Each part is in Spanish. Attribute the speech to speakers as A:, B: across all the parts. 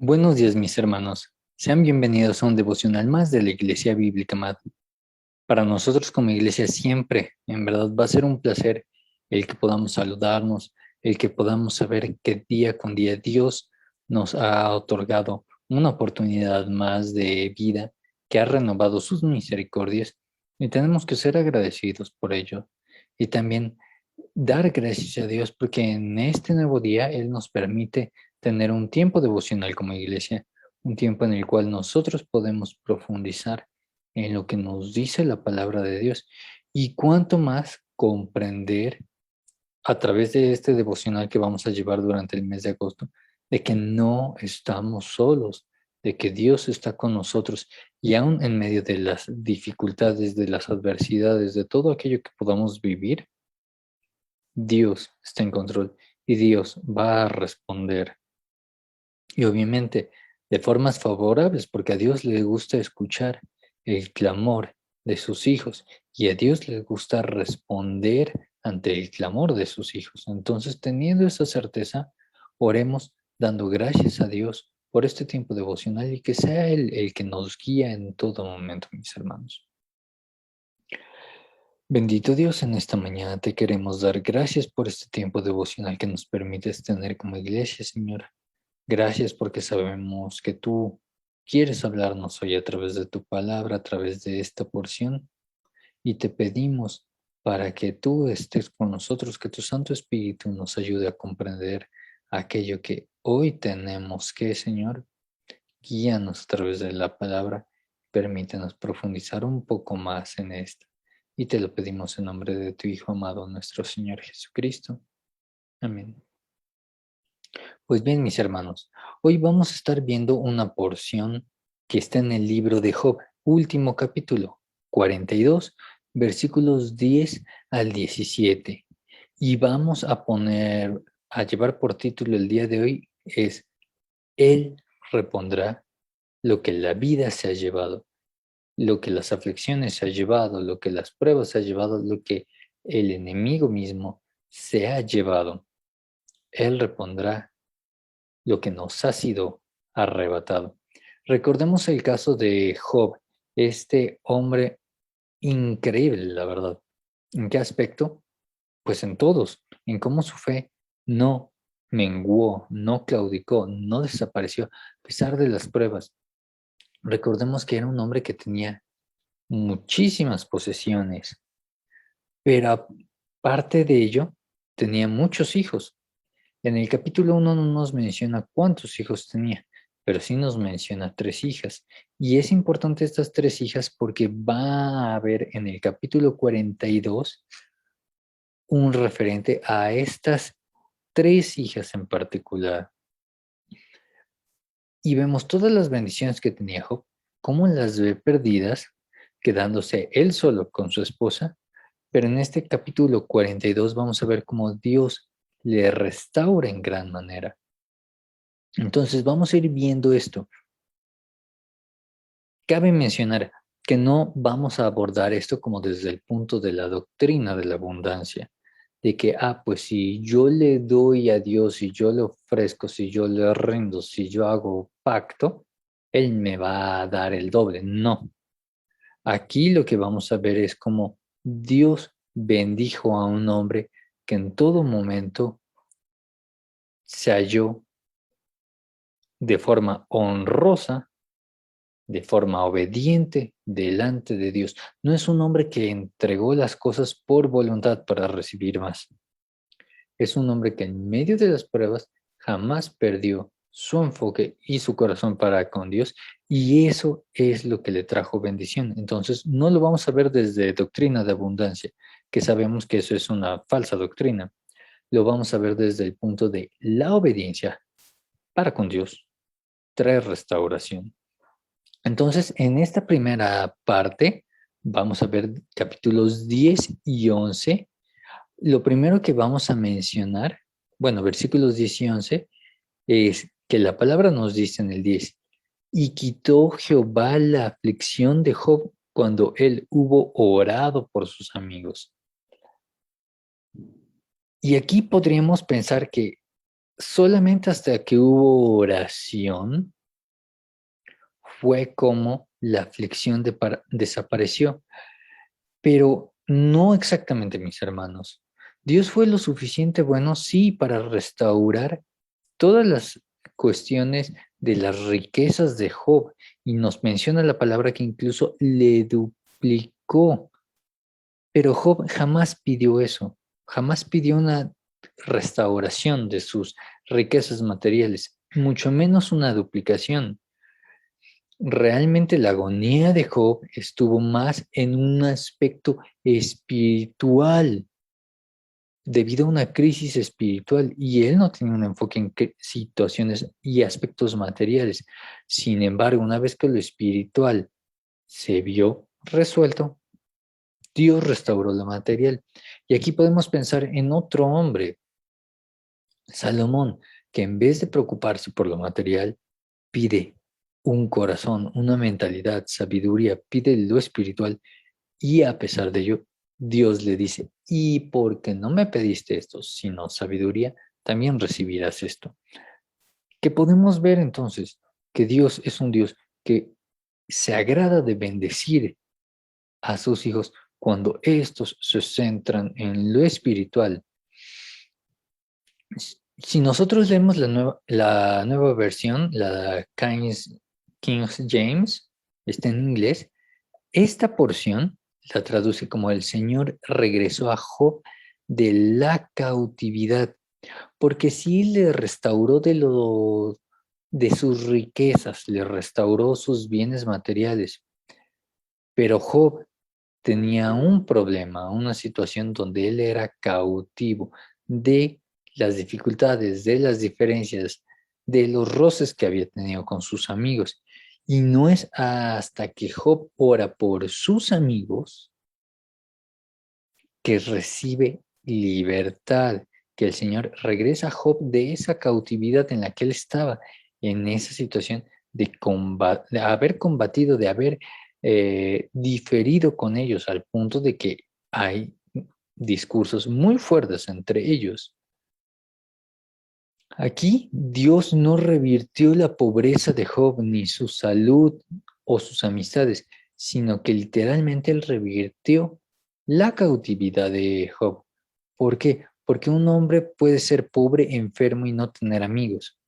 A: Buenos días, mis hermanos. Sean bienvenidos a un devocional más de la Iglesia Bíblica Mad. Para nosotros como iglesia siempre, en verdad, va a ser un placer el que podamos saludarnos, el que podamos saber que día con día Dios nos ha otorgado una oportunidad más de vida, que ha renovado sus misericordias y tenemos que ser agradecidos por ello. Y también dar gracias a Dios porque en este nuevo día Él nos permite tener un tiempo devocional como iglesia, un tiempo en el cual nosotros podemos profundizar en lo que nos dice la palabra de Dios y cuánto más comprender a través de este devocional que vamos a llevar durante el mes de agosto, de que no estamos solos, de que Dios está con nosotros y aún en medio de las dificultades, de las adversidades, de todo aquello que podamos vivir, Dios está en control y Dios va a responder. Y obviamente de formas favorables, porque a Dios le gusta escuchar el clamor de sus hijos y a Dios le gusta responder ante el clamor de sus hijos. Entonces, teniendo esa certeza, oremos dando gracias a Dios por este tiempo devocional y que sea Él el que nos guía en todo momento, mis hermanos. Bendito Dios, en esta mañana te queremos dar gracias por este tiempo devocional que nos permites tener como iglesia, Señor. Gracias porque sabemos que tú quieres hablarnos hoy a través de tu palabra, a través de esta porción, y te pedimos para que tú estés con nosotros, que tu Santo Espíritu nos ayude a comprender aquello que hoy tenemos que, Señor, guíanos a través de la palabra, permítanos profundizar un poco más en esto. Y te lo pedimos en nombre de tu Hijo amado, nuestro Señor Jesucristo. Amén. Pues bien, mis hermanos, hoy vamos a estar viendo una porción que está en el libro de Job, último capítulo, 42, versículos 10 al 17. Y vamos a llevar por título el día de hoy es Él repondrá lo que la vida se ha llevado, lo que las aflicciones se ha llevado, lo que las pruebas se ha llevado, lo que el enemigo mismo se ha llevado. Él repondrá lo que nos ha sido arrebatado. Recordemos el caso de Job, este hombre increíble, la verdad. ¿En qué aspecto? Pues en todos, en cómo su fe no menguó, no claudicó, no desapareció, a pesar de las pruebas. Recordemos que era un hombre que tenía muchísimas posesiones, pero aparte de ello, tenía muchos hijos. En el capítulo 1 no nos menciona cuántos hijos tenía, pero sí nos menciona 3 hijas. Y es importante estas 3 hijas porque va a haber en el capítulo 42 un referente a estas 3 hijas en particular. Y vemos todas las bendiciones que tenía Job, cómo las ve perdidas, quedándose él solo con su esposa. Pero en este capítulo 42 vamos a ver cómo Dios le restaura en gran manera. Entonces vamos a ir viendo esto. Cabe mencionar que no vamos a abordar esto como desde el punto de la doctrina de la abundancia, de que, pues si yo le doy a Dios, si yo le ofrezco, si yo le rindo, si yo hago pacto, Él me va a dar el doble. No. Aquí lo que vamos a ver es cómo Dios bendijo a un hombre que en todo momento se halló de forma honrosa, de forma obediente delante de Dios. No es un hombre que entregó las cosas por voluntad para recibir más. Es un hombre que en medio de las pruebas jamás perdió su enfoque y su corazón para con Dios, y eso es lo que le trajo bendición. Entonces, no lo vamos a ver desde doctrina de abundancia, que sabemos que eso es una falsa doctrina. Lo vamos a ver desde el punto de la obediencia para con Dios. Trae restauración. Entonces, en esta primera parte, vamos a ver capítulos 10 y 11. Lo primero que vamos a mencionar, bueno, versículos 10 y 11, es que la palabra nos dice en el 10, y quitó Jehová la aflicción de Job cuando él hubo orado por sus amigos. Y aquí podríamos pensar que solamente hasta que hubo oración fue como la aflicción desapareció. Pero no exactamente, mis hermanos. Dios fue lo suficiente bueno, sí, para restaurar todas las cuestiones de las riquezas de Job. Y nos menciona la palabra que incluso le duplicó. Pero Job jamás pidió eso. Jamás pidió una restauración de sus riquezas materiales, mucho menos una duplicación. Realmente la agonía de Job estuvo más en un aspecto espiritual, debido a una crisis espiritual, y él no tenía un enfoque en situaciones y aspectos materiales. Sin embargo, una vez que lo espiritual se vio resuelto, Dios restauró lo material. Y aquí podemos pensar en otro hombre, Salomón, que en vez de preocuparse por lo material, pide un corazón, una mentalidad, sabiduría, pide lo espiritual, y a pesar de ello, Dios le dice, y porque no me pediste esto, sino sabiduría, también recibirás esto. Que podemos ver entonces que Dios es un Dios que se agrada de bendecir a sus hijos cuando estos se centran en lo espiritual. Si nosotros leemos la nueva versión, la King James, está en inglés, esta porción la traduce como el Señor regresó a Job de la cautividad, porque sí le restauró de sus riquezas, le restauró sus bienes materiales, pero Job tenía un problema, una situación donde él era cautivo de las dificultades, de las diferencias, de los roces que había tenido con sus amigos. Y no es hasta que Job ora por sus amigos que recibe libertad, que el Señor regresa a Job de esa cautividad en la que él estaba, en esa situación de haber combatido, de haber diferido con ellos al punto de que hay discursos muy fuertes entre ellos. Aquí Dios no revirtió la pobreza de Job ni su salud o sus amistades, sino que literalmente él revirtió la cautividad de Job. ¿Por qué? Porque un hombre puede ser pobre, enfermo y no tener amigos.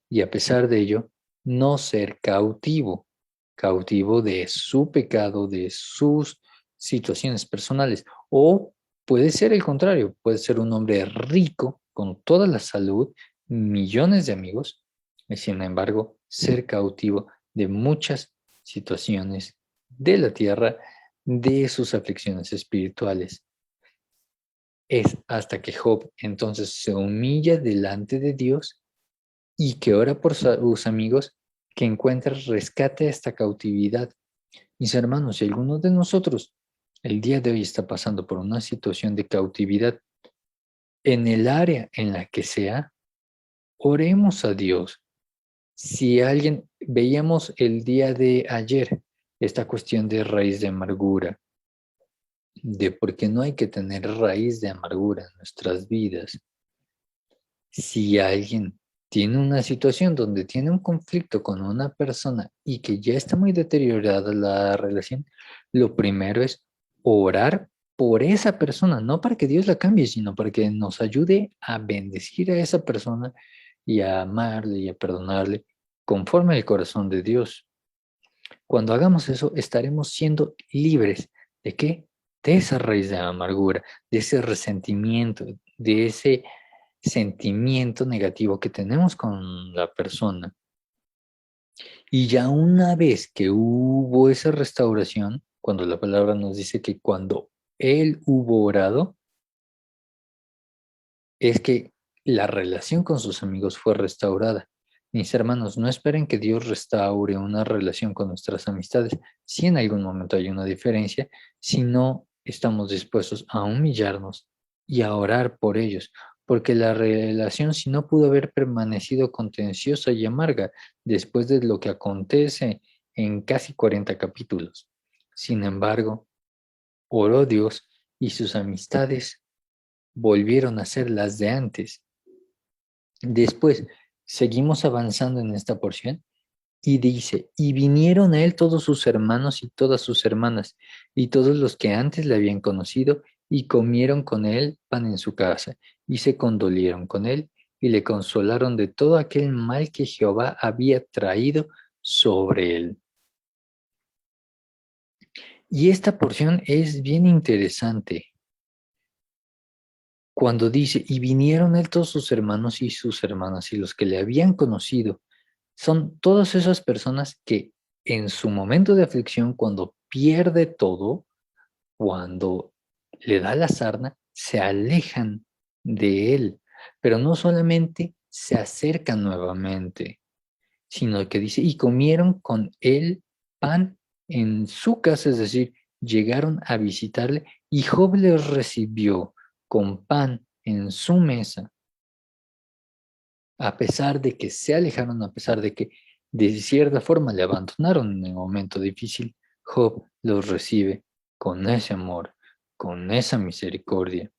A: Y a pesar de ello, no ser cautivo, cautivo de su pecado, de sus situaciones personales. O puede ser el contrario, puede ser un hombre rico, con toda la salud, millones de amigos, y sin embargo, ser cautivo de muchas situaciones de la tierra, de sus aflicciones espirituales. Es hasta que Job entonces se humilla delante de Dios y que ora por sus amigos, que encuentra rescate a esta cautividad. Mis hermanos, si alguno de nosotros el día de hoy está pasando por una situación de cautividad en el área en la que sea, oremos a Dios. Si alguien, veíamos el día de ayer esta cuestión de raíz de amargura, de por qué no hay que tener raíz de amargura en nuestras vidas. Si alguien tiene una situación donde tiene un conflicto con una persona y que ya está muy deteriorada la relación, lo primero es orar por esa persona, no para que Dios la cambie, sino para que nos ayude a bendecir a esa persona y a amarle y a perdonarle conforme al corazón de Dios. Cuando hagamos eso, estaremos siendo libres. ¿De qué? De esa raíz de amargura, de ese resentimiento, de ese sentimiento negativo que tenemos con la persona. Y ya una vez que hubo esa restauración, cuando la palabra nos dice que cuando él hubo orado, es que la relación con sus amigos fue restaurada. Mis hermanos, no esperen que Dios restaure una relación con nuestras amistades si en algún momento hay una diferencia, si no estamos dispuestos a humillarnos y a orar por ellos, porque la relación si no pudo haber permanecido contenciosa y amarga después de lo que acontece en casi 40 capítulos. Sin embargo, oró Dios y sus amistades volvieron a ser las de antes. Después, seguimos avanzando en esta porción y dice, y vinieron a él todos sus hermanos y todas sus hermanas, y todos los que antes le habían conocido, y comieron con él pan en su casa, y se condolieron con él, y le consolaron de todo aquel mal que Jehová había traído sobre él. Y esta porción es bien interesante. Cuando dice, y vinieron a él todos sus hermanos y sus hermanas, y los que le habían conocido, son todas esas personas que en su momento de aflicción, cuando pierde todo, cuando le da la sarna, se alejan de él, pero no solamente se acercan nuevamente, sino que dice, y comieron con él pan en su casa, es decir, llegaron a visitarle y Job les recibió con pan en su mesa, a pesar de que se alejaron, a pesar de que de cierta forma le abandonaron en el momento difícil, Job los recibe con ese amor, con esa misericordia.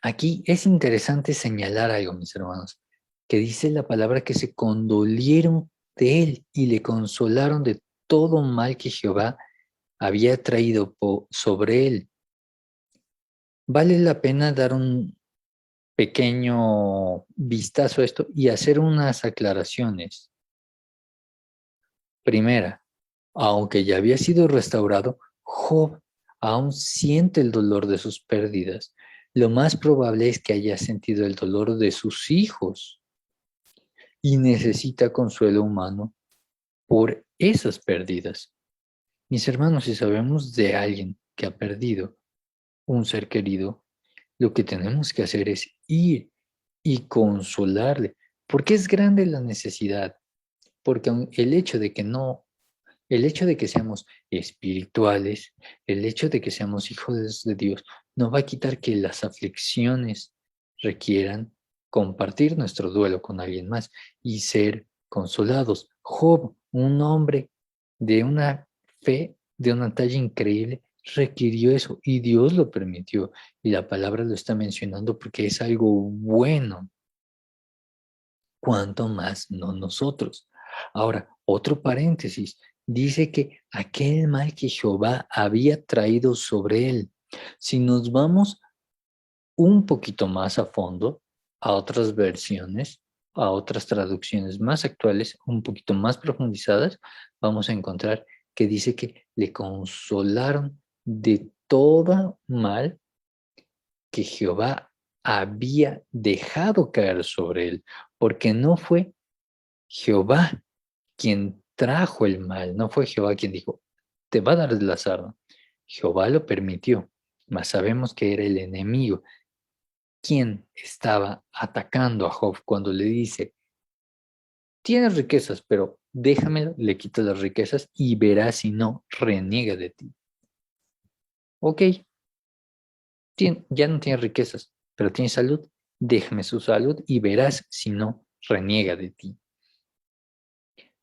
A: Aquí es interesante señalar algo, mis hermanos, que dice la palabra que se condolieron de él y le consolaron de todo mal que Jehová había traído sobre él. Vale la pena dar un pequeño vistazo a esto y hacer unas aclaraciones. Primera, aunque ya había sido restaurado, Job aún siente el dolor de sus pérdidas. Lo más probable es que haya sentido el dolor de sus hijos y necesita consuelo humano por esas pérdidas. Mis hermanos, si sabemos de alguien que ha perdido un ser querido, lo que tenemos que hacer es ir y consolarle, porque es grande la necesidad, porque el hecho de que no, el hecho de que seamos espirituales, el hecho de que seamos hijos de Dios, no va a quitar que las aflicciones requieran compartir nuestro duelo con alguien más y ser consolados. Job, un hombre de una fe, de una talla increíble, requirió eso y Dios lo permitió. Y la palabra lo está mencionando porque es algo bueno, cuanto más no nosotros. Ahora, otro paréntesis, dice que aquel mal que Jehová había traído sobre él. Si nos vamos un poquito más a fondo, a otras versiones, a otras traducciones más actuales, un poquito más profundizadas, vamos a encontrar que dice que le consolaron de todo mal que Jehová había dejado caer sobre él, porque no fue Jehová quien trajo el mal, no fue Jehová quien dijo, te va a dar la sarna. Jehová lo permitió, mas sabemos que era el enemigo quien estaba atacando a Job cuando le dice, tienes riquezas, pero déjamelo, le quita las riquezas y verás si no reniega de ti. Ok, ya no tienes riquezas, pero tienes salud, déjame su salud y verás si no reniega de ti.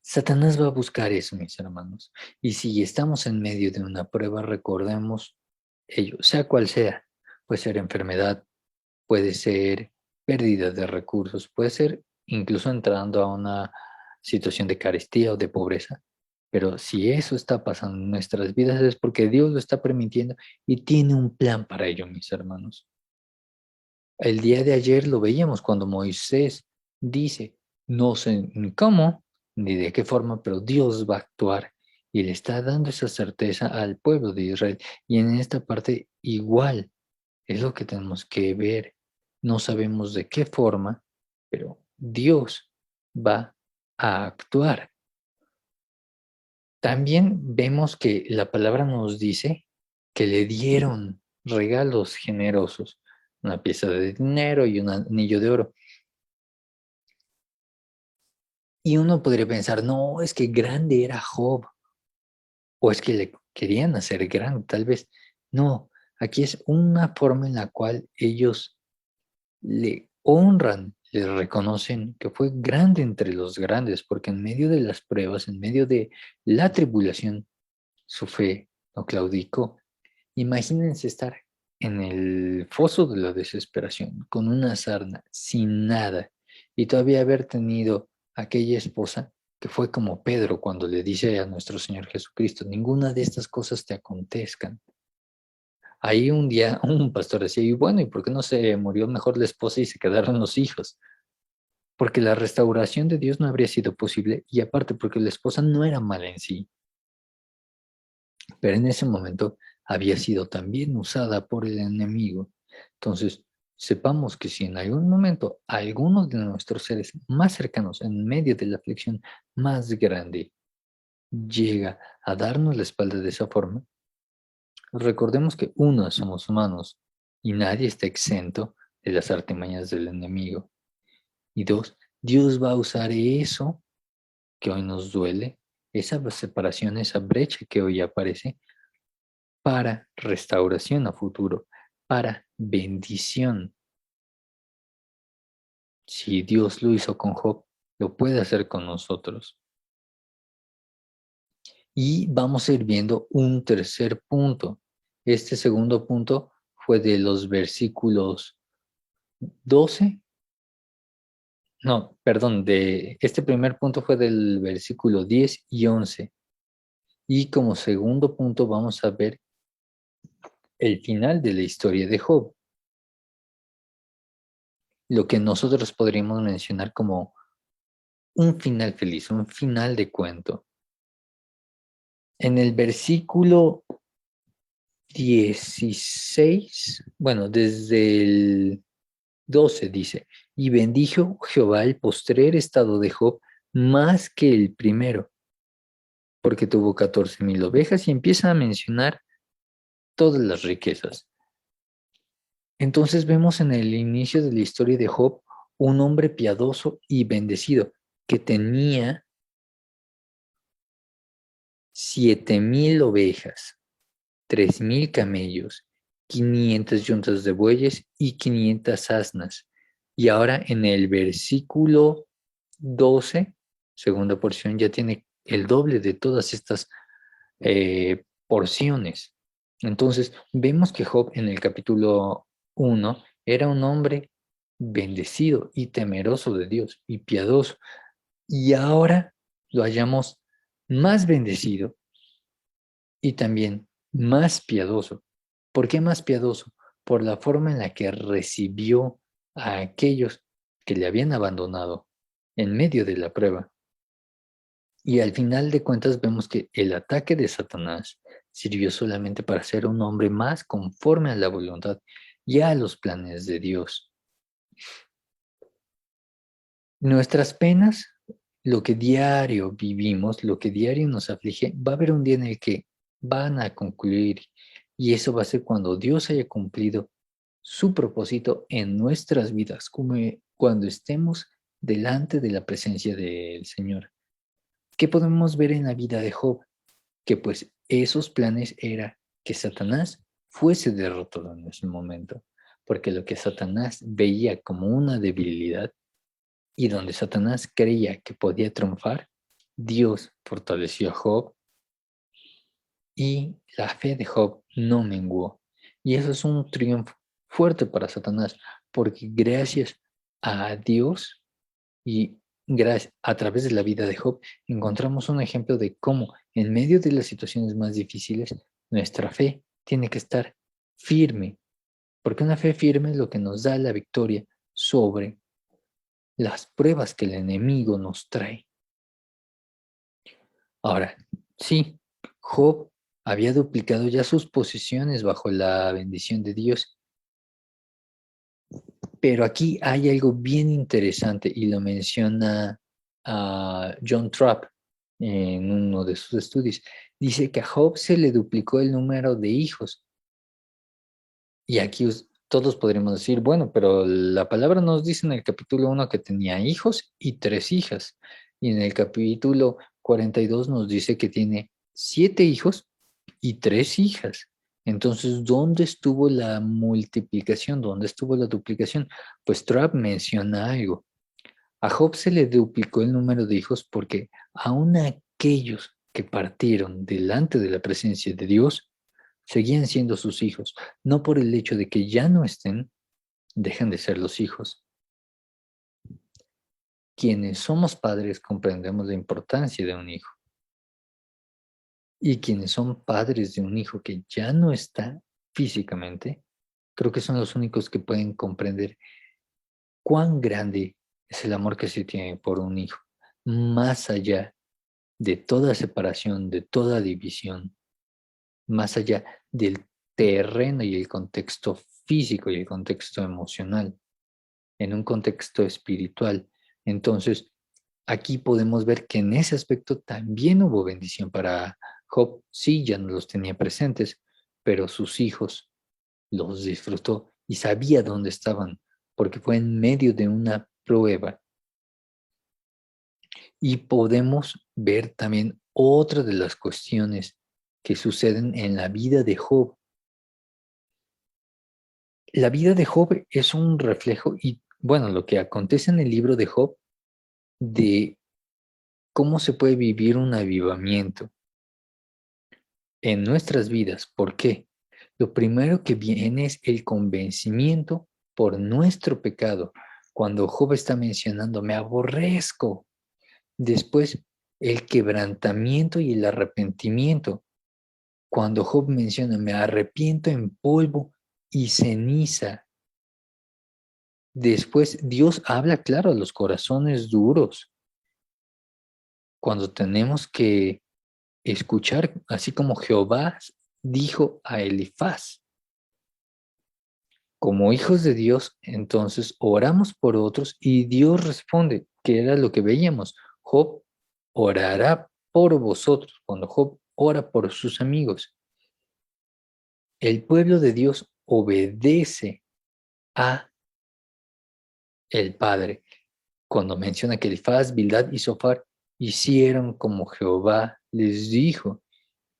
A: Satanás va a buscar eso, mis hermanos. Y si estamos en medio de una prueba, recordemos ello, sea cual sea. Puede ser enfermedad, puede ser pérdida de recursos, puede ser incluso entrando a una situación de carestía o de pobreza. Pero si eso está pasando en nuestras vidas es porque Dios lo está permitiendo y tiene un plan para ello, mis hermanos. El día de ayer lo veíamos cuando Moisés dice, no sé ni cómo ni de qué forma, pero Dios va a actuar y le está dando esa certeza al pueblo de Israel. Y en esta parte igual es lo que tenemos que ver. No sabemos de qué forma, pero Dios va a actuar. También vemos que la palabra nos dice que le dieron regalos generosos, una pieza de dinero y un anillo de oro. Y uno podría pensar, no, es que grande era Job, o es que le querían hacer grande, tal vez. No, aquí es una forma en la cual ellos le honran, le reconocen que fue grande entre los grandes, porque en medio de las pruebas, en medio de la tribulación, su fe no claudicó. Imagínense estar en el foso de la desesperación, con una sarna, sin nada, y todavía haber tenido aquella esposa que fue como Pedro cuando le dice a nuestro Señor Jesucristo, ninguna de estas cosas te acontezcan. Ahí un día un pastor decía, y bueno, ¿y por qué no se murió mejor la esposa y se quedaron los hijos? Porque la restauración de Dios no habría sido posible, y aparte porque la esposa no era mala en sí, pero en ese momento había sido también usada por el enemigo. Entonces, sepamos que si en algún momento alguno de nuestros seres más cercanos, en medio de la aflicción más grande, llega a darnos la espalda de esa forma, recordemos que uno, somos humanos y nadie está exento de las artimañas del enemigo. Y dos, Dios va a usar eso que hoy nos duele, esa separación, esa brecha que hoy aparece, para restauración a futuro, para bendición. Si Dios lo hizo con Job, lo puede hacer con nosotros. Y vamos a ir viendo un tercer punto. Este segundo punto fue de los versículos 12. No, perdón, este primer punto fue del versículo 10 y 11. Y como segundo punto vamos a ver el final de la historia de Job, lo que nosotros podríamos mencionar como un final feliz, un final de cuento. En el versículo 16, bueno, desde el 12 dice, y bendijo Jehová el postrer estado de Job más que el primero, porque tuvo 14,000 ovejas, y empieza a mencionar todas las riquezas. Entonces vemos en el inicio de la historia de Job un hombre piadoso y bendecido que tenía 7,000 ovejas, 3,000 camellos, 500 yuntas de bueyes y 500 asnas. Y ahora en el versículo 12, segunda porción, ya tiene el doble de todas estas porciones. Entonces, vemos que Job en el capítulo 1 era un hombre bendecido y temeroso de Dios y piadoso. Y ahora lo hallamos más bendecido y también más piadoso. ¿Por qué más piadoso? Por la forma en la que recibió a aquellos que le habían abandonado en medio de la prueba. Y al final de cuentas vemos que el ataque de Satanás sirvió solamente para ser un hombre más conforme a la voluntad y a los planes de Dios. Nuestras penas, lo que diario vivimos, lo que diario nos aflige, va a haber un día en el que van a concluir, y eso va a ser cuando Dios haya cumplido su propósito en nuestras vidas, como cuando estemos delante de la presencia del Señor. ¿Qué podemos ver en la vida de Job? Que pues esos planes era que Satanás fuese derrotado en ese momento, porque lo que Satanás veía como una debilidad y donde Satanás creía que podía triunfar, Dios fortaleció a Job y la fe de Job no menguó. Y eso es un triunfo fuerte para Satanás, porque gracias a Dios y gracias a través de la vida de Job encontramos un ejemplo de cómo en medio de las situaciones más difíciles nuestra fe tiene que estar firme, porque una fe firme es lo que nos da la victoria sobre las pruebas que el enemigo nos trae. Ahora, sí, Job había duplicado ya sus posesiones bajo la bendición de Dios, pero aquí hay algo bien interesante y lo menciona John Trapp en uno de sus estudios. Dice que a Job se le duplicó el número de hijos. Y aquí todos podríamos decir, bueno, pero la palabra nos dice en el capítulo 1 que tenía hijos y 3 hijas. Y en el capítulo 42 nos dice que tiene 7 hijos y 3 hijas. Entonces, ¿dónde estuvo la multiplicación? ¿Dónde estuvo la duplicación? Pues Trapp menciona algo. A Job se le duplicó el número de hijos porque aun aquellos que partieron delante de la presencia de Dios Seguían siendo sus hijos. No por el hecho de que ya no estén, dejan de ser los hijos. Quienes somos padres comprendemos la importancia de un hijo. Y quienes son padres de un hijo que ya no está físicamente, creo que son los únicos que pueden comprender cuán grande es el amor que se tiene por un hijo, más allá de toda separación, de toda división, más allá del terreno y el contexto físico y el contexto emocional, en un contexto espiritual. Entonces, aquí podemos ver que en ese aspecto también hubo bendición para Job. Sí, ya no los tenía presentes, pero sus hijos los disfrutó y sabía dónde estaban, porque fue en medio de una prueba. Y podemos ver también otra de las cuestiones que suceden en la vida de Job. La vida de Job es un reflejo y, bueno, lo que acontece en el libro de Job, de cómo se puede vivir un avivamiento en nuestras vidas. ¿Por qué? Lo primero que viene es el convencimiento por nuestro pecado. Cuando Job está mencionando, me aborrezco. Después, el quebrantamiento y el arrepentimiento. Cuando Job menciona, me arrepiento en polvo y ceniza. Después, Dios habla claro a los corazones duros. Cuando tenemos que escuchar, así como Jehová dijo a Elifaz, como hijos de Dios, entonces oramos por otros y Dios responde, que era lo que veíamos. Job orará por vosotros, cuando Job ora por sus amigos. El pueblo de Dios obedece a el Padre. Cuando menciona que Elifaz, Bildad y Sofar hicieron como Jehová les dijo.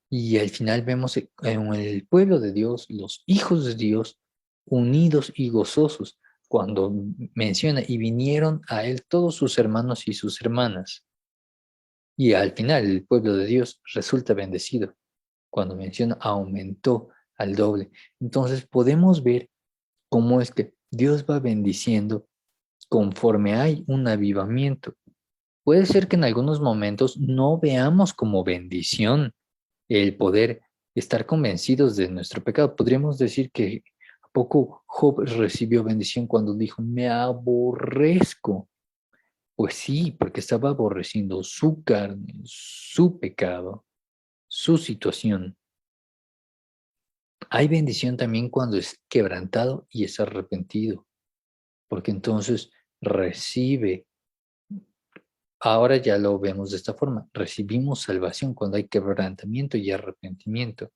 A: Y al final vemos en el pueblo de Dios, los hijos de Dios, unidos y gozosos, cuando menciona, y vinieron a él todos sus hermanos y sus hermanas. Y al final el pueblo de Dios resulta bendecido, cuando menciona, aumentó al doble. Entonces podemos ver cómo es que Dios va bendiciendo conforme hay un avivamiento. Puede ser que en algunos momentos no veamos como bendición el poder estar convencidos de nuestro pecado. Podríamos decir que a poco Job recibió bendición cuando dijo, me aborrezco. Pues sí, porque estaba aborreciendo su carne, su pecado, su situación. Hay bendición también cuando es quebrantado y es arrepentido, porque entonces recibe. Ahora ya lo vemos de esta forma. Recibimos salvación cuando hay quebrantamiento y arrepentimiento.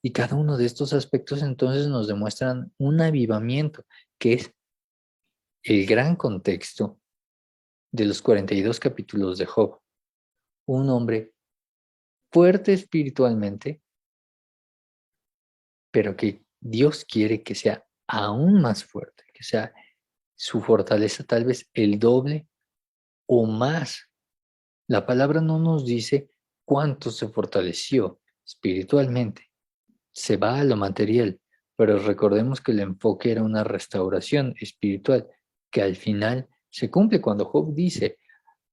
A: Y cada uno de estos aspectos entonces nos demuestran un avivamiento, que es el gran contexto de los 42 capítulos de Job. Un hombre fuerte espiritualmente, pero que Dios quiere que sea aún más fuerte, que sea su fortaleza tal vez el doble o más. La palabra no nos dice cuánto se fortaleció espiritualmente. Se va a lo material, pero recordemos que el enfoque era una restauración espiritual que al final se cumple cuando Job dice,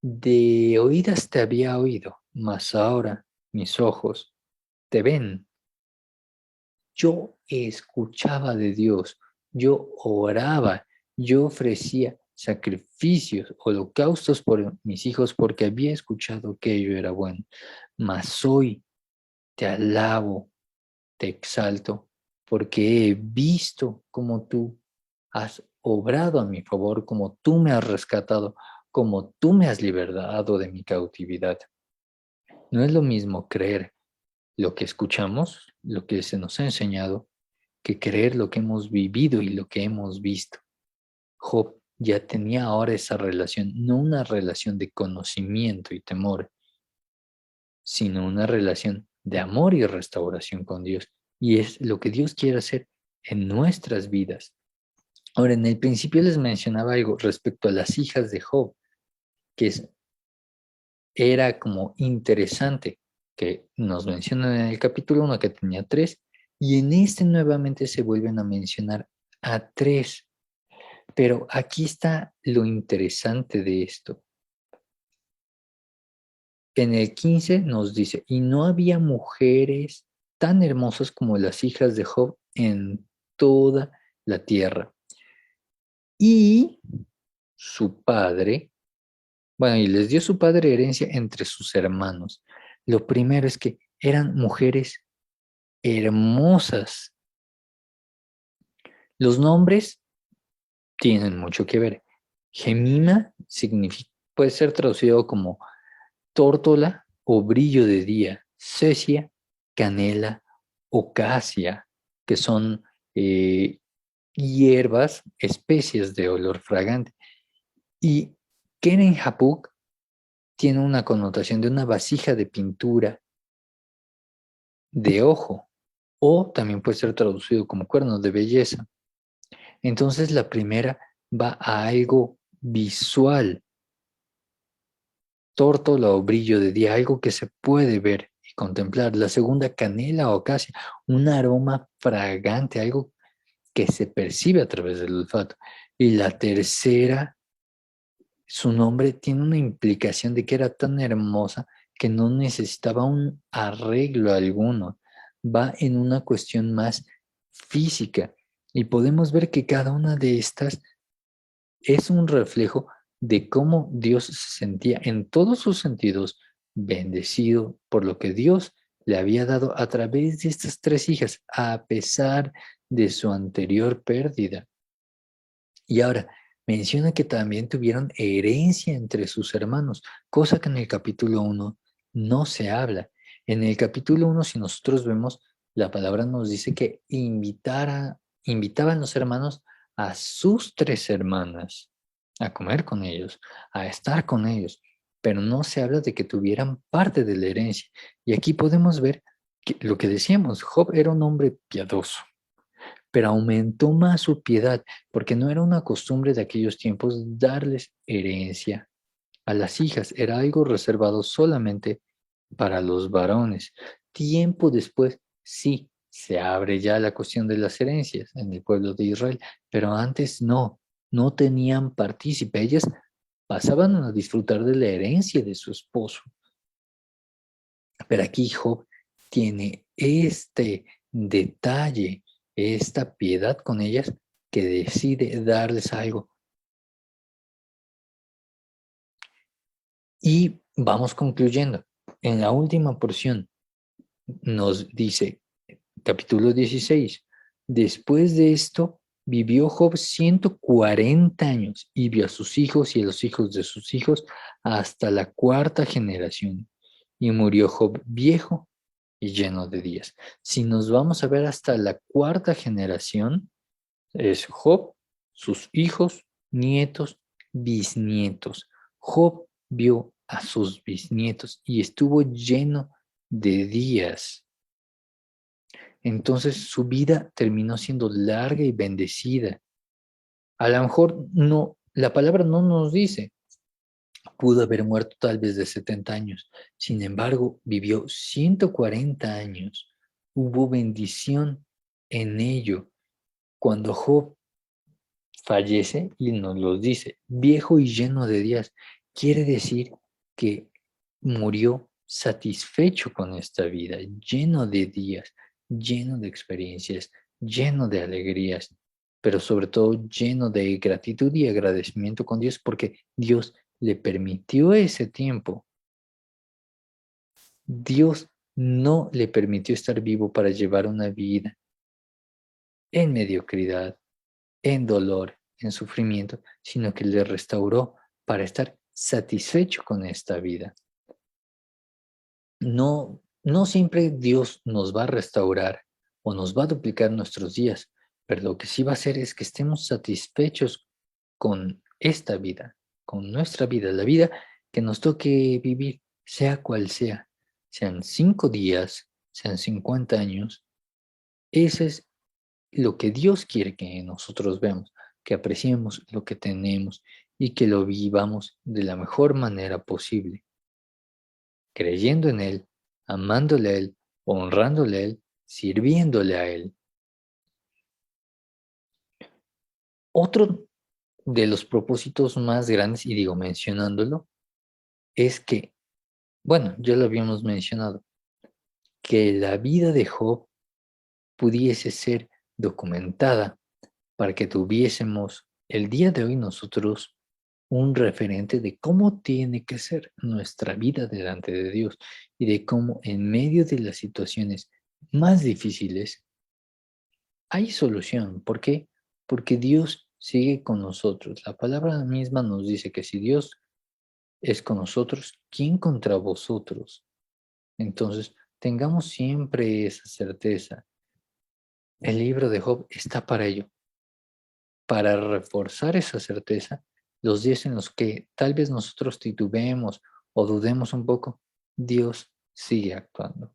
A: de oídas te había oído, mas ahora mis ojos te ven. Yo escuchaba de Dios, yo oraba, yo ofrecía sacrificios, holocaustos por mis hijos porque había escuchado que ello era bueno, mas hoy te alabo, te exalto, porque he visto cómo tú has obrado a mi favor, como tú me has rescatado, como tú me has liberado de mi cautividad. No es lo mismo creer lo que escuchamos, lo que se nos ha enseñado, que creer lo que hemos vivido y lo que hemos visto. Job ya tenía ahora esa relación, no una relación de conocimiento y temor, sino una relación de amor y restauración con Dios. Y es lo que Dios quiere hacer en nuestras vidas. Ahora, en el principio les mencionaba algo respecto a las hijas de Job, que era como interesante, que nos mencionan en el capítulo 1 que tenía 3, y en este nuevamente se vuelven a mencionar a 3. Pero aquí está lo interesante de esto. En el 15 nos dice, y no había mujeres tan hermosas como las hijas de Job en toda la tierra. Y su padre, bueno, y les dio su padre herencia entre sus hermanos. Lo primero es que eran mujeres hermosas. Los nombres tienen mucho que ver. Gemima puede ser traducido como tórtola o brillo de día, cesia, canela o casia, que son hierbas, especies de olor fragante. Y Keren Hapuk tiene una connotación de una vasija de pintura de ojo, o también puede ser traducido como cuernos de belleza. Entonces la primera va a algo visual, tórtola o brillo de día, algo que se puede ver y contemplar. La segunda, canela o acacia, un aroma fragante, algo que se percibe a través del olfato. Y la tercera, su nombre tiene una implicación de que era tan hermosa que no necesitaba un arreglo alguno. Va en una cuestión más física. Y podemos ver que cada una de estas es un reflejo de cómo Dios se sentía en todos sus sentidos bendecido por lo que Dios le había dado a través de estas 3 hijas, a pesar de su anterior pérdida. Y ahora, menciona que también tuvieron herencia entre sus hermanos, cosa que en el capítulo 1 no se habla. En el capítulo 1, si nosotros vemos, la palabra nos dice que invitaban los hermanos a sus 3 hermanas a comer con ellos, a estar con ellos, pero no se habla de que tuvieran parte de la herencia. Y aquí podemos ver que lo que decíamos, Job era un hombre piadoso, pero aumentó más su piedad, porque no era una costumbre de aquellos tiempos darles herencia a las hijas, era algo reservado solamente para los varones. Tiempo después, sí, se abre ya la cuestión de las herencias en el pueblo de Israel, pero antes no tenían partícipe, ellas pasaban a disfrutar de la herencia de su esposo. Pero aquí Job tiene este detalle, esta piedad con ellas, que decide darles algo. Y vamos concluyendo. En la última porción nos dice, capítulo 16, después de esto vivió Job 140 años y vio a sus hijos y a los hijos de sus hijos hasta la 4ª generación. Y murió Job viejo y lleno de días. Si nos vamos a ver hasta la 4ª generación, es Job, sus hijos, nietos, bisnietos. Job vio a sus bisnietos y estuvo lleno de días. Entonces su vida terminó siendo larga y bendecida. A lo mejor no, la palabra no nos dice, pudo haber muerto tal vez de 70 años. Sin embargo, vivió 140 años. Hubo bendición en ello. Cuando Job fallece, y nos lo dice, viejo y lleno de días, quiere decir que murió satisfecho con esta vida, lleno de días, lleno de experiencias, lleno de alegrías, pero sobre todo lleno de gratitud y agradecimiento con Dios porque Dios le permitió ese tiempo. Dios no le permitió estar vivo para llevar una vida en mediocridad, en dolor, en sufrimiento, sino que le restauró para estar satisfecho con esta vida. No siempre Dios nos va a restaurar o nos va a duplicar nuestros días, pero lo que sí va a hacer es que estemos satisfechos con esta vida, con nuestra vida, la vida que nos toque vivir, sea cual sea, sean 5 días, sean 50 años. Ese es lo que Dios quiere que nosotros veamos, que apreciemos lo que tenemos y que lo vivamos de la mejor manera posible, creyendo en Él, amándole a Él, honrándole a Él, sirviéndole a Él. Otro de los propósitos más grandes, y digo mencionándolo, es que, bueno, ya lo habíamos mencionado, que la vida de Job pudiese ser documentada para que tuviésemos el día de hoy nosotros un referente de cómo tiene que ser nuestra vida delante de Dios y de cómo en medio de las situaciones más difíciles hay solución. ¿Por qué? Porque Dios sigue con nosotros. La palabra misma nos dice que si Dios es con nosotros, ¿quién contra vosotros? Entonces, tengamos siempre esa certeza. El libro de Job está para ello, para reforzar esa certeza. Los días en los que tal vez nosotros titubeemos o dudemos un poco, Dios sigue actuando.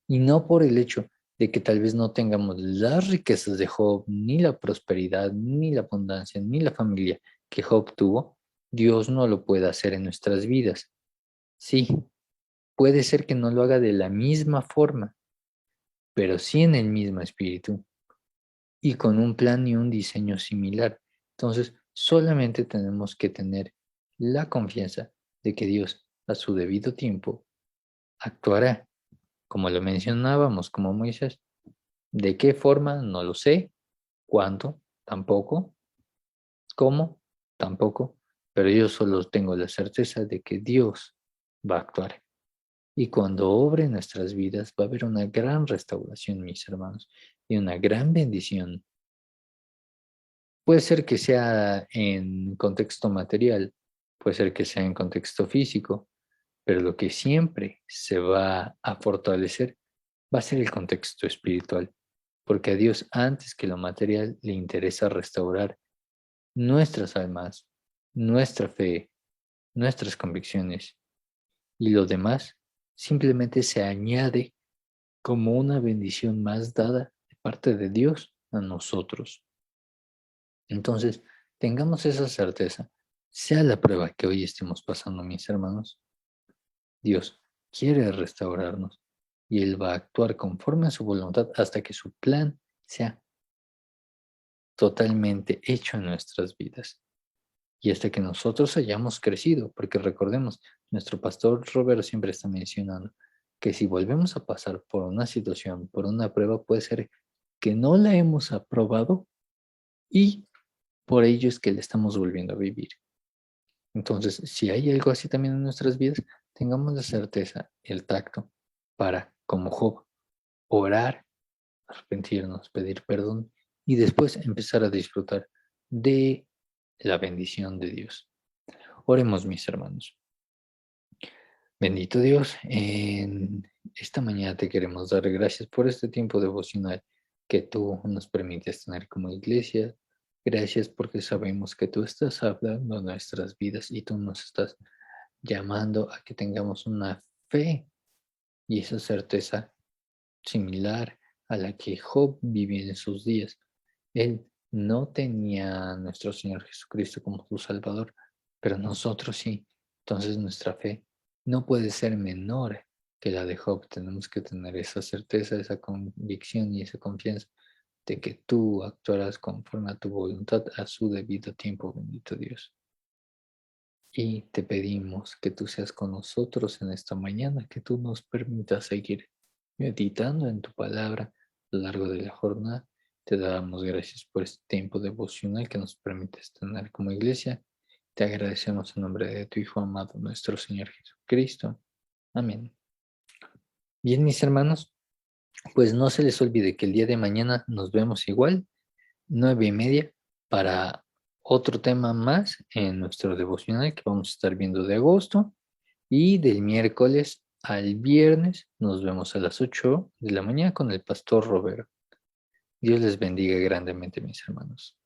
A: Y no por el hecho de que tal vez no tengamos las riquezas de Job, ni la prosperidad, ni la abundancia, ni la familia que Job tuvo, Dios no lo puede hacer en nuestras vidas. Sí, puede ser que no lo haga de la misma forma, pero sí en el mismo espíritu y con un plan y un diseño similar. Entonces, solamente tenemos que tener la confianza de que Dios, a su debido tiempo, actuará, como lo mencionábamos, como Moisés. ¿De qué forma? No lo sé. ¿Cuándo? Tampoco. ¿Cómo? Tampoco. Pero yo solo tengo la certeza de que Dios va a actuar. Y cuando obre en nuestras vidas va a haber una gran restauración, mis hermanos, y una gran bendición. Puede ser que sea en contexto material, puede ser que sea en contexto físico, pero lo que siempre se va a fortalecer va a ser el contexto espiritual, porque a Dios antes que lo material le interesa restaurar nuestras almas, nuestra fe, nuestras convicciones y lo demás simplemente se añade como una bendición más dada de parte de Dios a nosotros. Entonces, tengamos esa certeza, sea la prueba que hoy estemos pasando, mis hermanos, Dios quiere restaurarnos y Él va a actuar conforme a su voluntad hasta que su plan sea totalmente hecho en nuestras vidas y hasta que nosotros hayamos crecido, porque recordemos, nuestro pastor Roberto siempre está mencionando que si volvemos a pasar por una situación, por una prueba, puede ser que no la hemos aprobado y por ello es que la estamos volviendo a vivir. Entonces, si hay algo así también en nuestras vidas, tengamos la certeza, el tacto para, como Job, orar, arrepentirnos, pedir perdón y después empezar a disfrutar de la bendición de Dios. Oremos, mis hermanos. Bendito Dios, en esta mañana te queremos dar gracias por este tiempo devocional que tú nos permites tener como iglesia. Gracias porque sabemos que tú estás hablando de nuestras vidas y tú nos estás llamando a que tengamos una fe y esa certeza similar a la que Job vivía en sus días. Él no tenía a nuestro Señor Jesucristo como su Salvador, pero nosotros sí. Entonces nuestra fe no puede ser menor que la de Job. Tenemos que tener esa certeza, esa convicción y esa confianza de que tú actuarás conforme a tu voluntad a su debido tiempo, bendito Dios. Y te pedimos que tú seas con nosotros en esta mañana, que tú nos permitas seguir meditando en tu palabra a lo largo de la jornada. Te damos gracias por este tiempo devocional que nos permites tener como iglesia. Te agradecemos en nombre de tu Hijo amado, nuestro Señor Jesucristo. Amén. Bien, mis hermanos, pues no se les olvide que el día de mañana nos vemos igual, 9:30, para otro tema más en nuestro devocional que vamos a estar viendo de agosto. Y del miércoles al viernes nos vemos a las 8 de la mañana con el pastor Roberto. Dios les bendiga grandemente, mis hermanos.